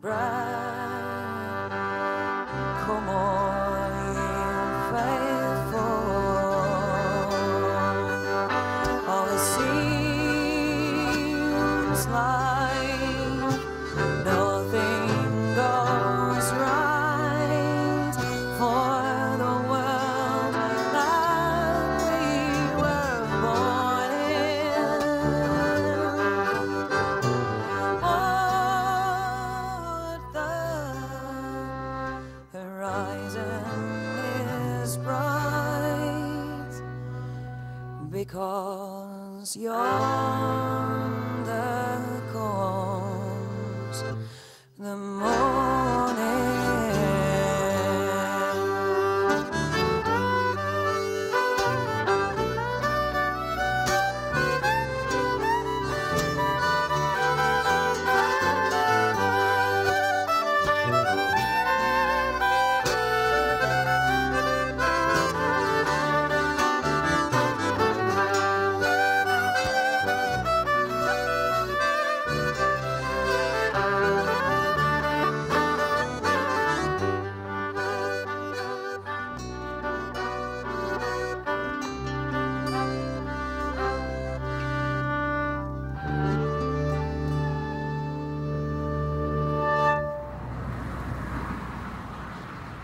bright. Come on, ye faithful. All it seems like nothing goes right for the world that we were born in. Oh, the horizon is bright because yonder comes the morning.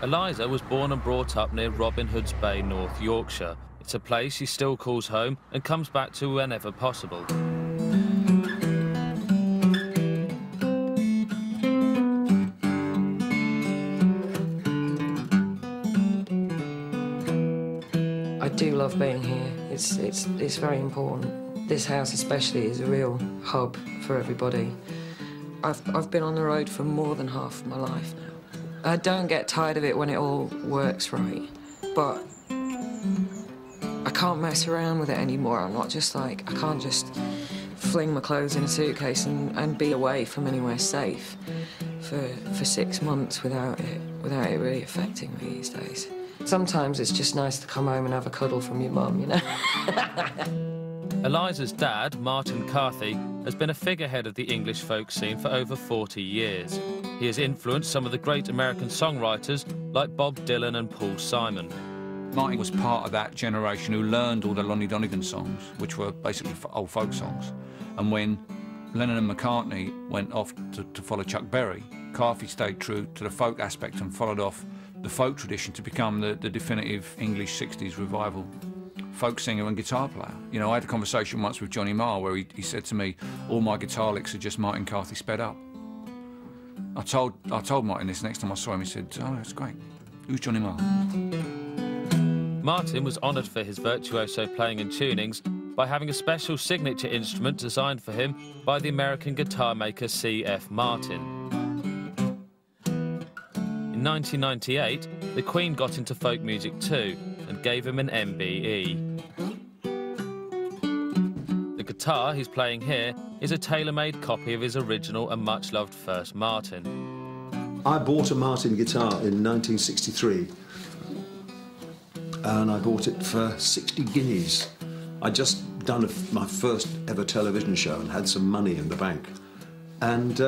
Eliza was born and brought up near Robin Hood's Bay, North Yorkshire. It's a place she still calls home and comes back to whenever possible. I do love being here. It's very important. This house especially is a real hub for everybody. I've been on the road for more than half of my life now. I don't get tired of it when it all works right, but I can't mess around with it anymore. I'm not just like, I can't just fling my clothes in a suitcase and be away from anywhere safe for 6 months without it really affecting me these days. Sometimes it's just nice to come home and have a cuddle from your mum, you know? Eliza's dad, Martin Carthy, has been a figurehead of the English folk scene for over 40 years. He has influenced some of the great American songwriters like Bob Dylan and Paul Simon. Martin was part of that generation who learned all the Lonnie Donegan songs, which were basically old folk songs. And when Lennon and McCartney went off to follow Chuck Berry, Carthy stayed true to the folk aspect and followed off the folk tradition to become the definitive English 60s revival folk singer and guitar player. You know, I had a conversation once with Johnny Marr where he said to me, all my guitar licks are just Martin Carthy sped up. I told Martin this next time I saw him. He said, oh, that's great. Who's Johnny Marr? Martin was honoured for his virtuoso playing and tunings by having a special signature instrument designed for him by the American guitar maker C.F. Martin. In 1998, the Queen got into folk music too and gave him an MBE. The guitar he's playing here is a tailor-made copy of his original and much-loved first Martin. I bought a Martin guitar in 1963 and I bought it for 60 guineas. I'd just done my first ever television show and had some money in the bank. And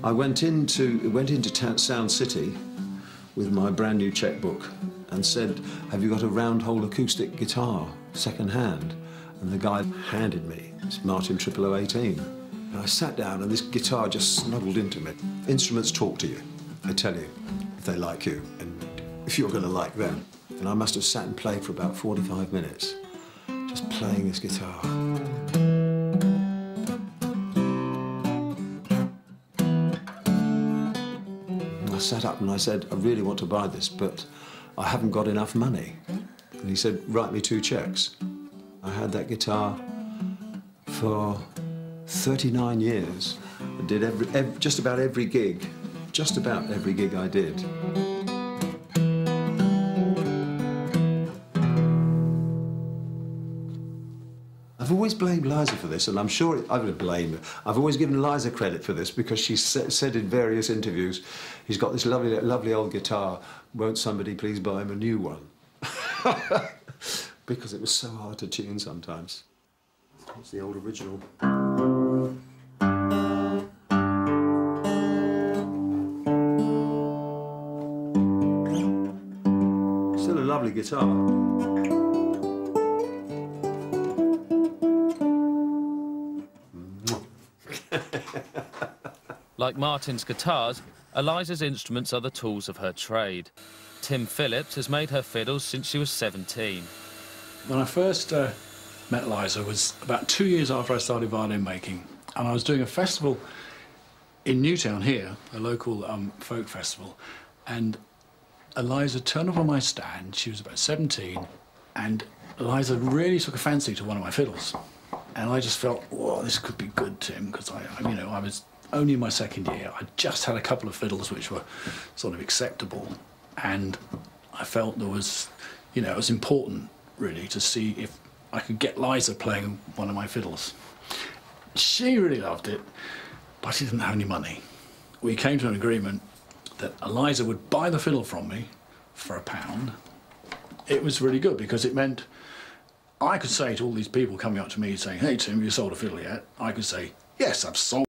I went into Sound City with my brand new checkbook and said, have you got a round hole acoustic guitar, second hand? And the guy handed me this Martin 00018. And I sat down and this guitar just snuggled into me. Instruments talk to you. They tell you if they like you and if you're going to like them. And I must have sat and played for about 45 minutes, just playing this guitar. And I sat up and I said, I really want to buy this, but I haven't got enough money. And he said, write me 2 cheques. I had that guitar for 39 years. I did just about every gig I did. I've always blamed Eliza for this, and I'm sure I've always given Eliza credit for this because she said in various interviews, he's got this lovely old guitar, won't somebody please buy him a new one? Because it was so hard to tune sometimes. It's the old original. guitar. Like Martin's guitars, Eliza's instruments are the tools of her trade. Tim Phillips has made her fiddles since she was 17. When I first met Eliza was about 2 years after I started violin making, and I was doing a festival in Newtown here, a local folk festival, and Eliza turned up on my stand. She was about 17, and Eliza really took a fancy to one of my fiddles. And I just felt, whoa, this could be good, Tim, because I was only in my second year. I just had a couple of fiddles which were sort of acceptable, and I felt there was, it was important, really, to see if I could get Eliza playing one of my fiddles. She really loved it, but she didn't have any money. We came to an agreement that Eliza would buy the fiddle from me for £1. It was really good because it meant I could say to all these people coming up to me saying, "Hey Tim, have you sold a fiddle yet?" I could say, "Yes, I've sold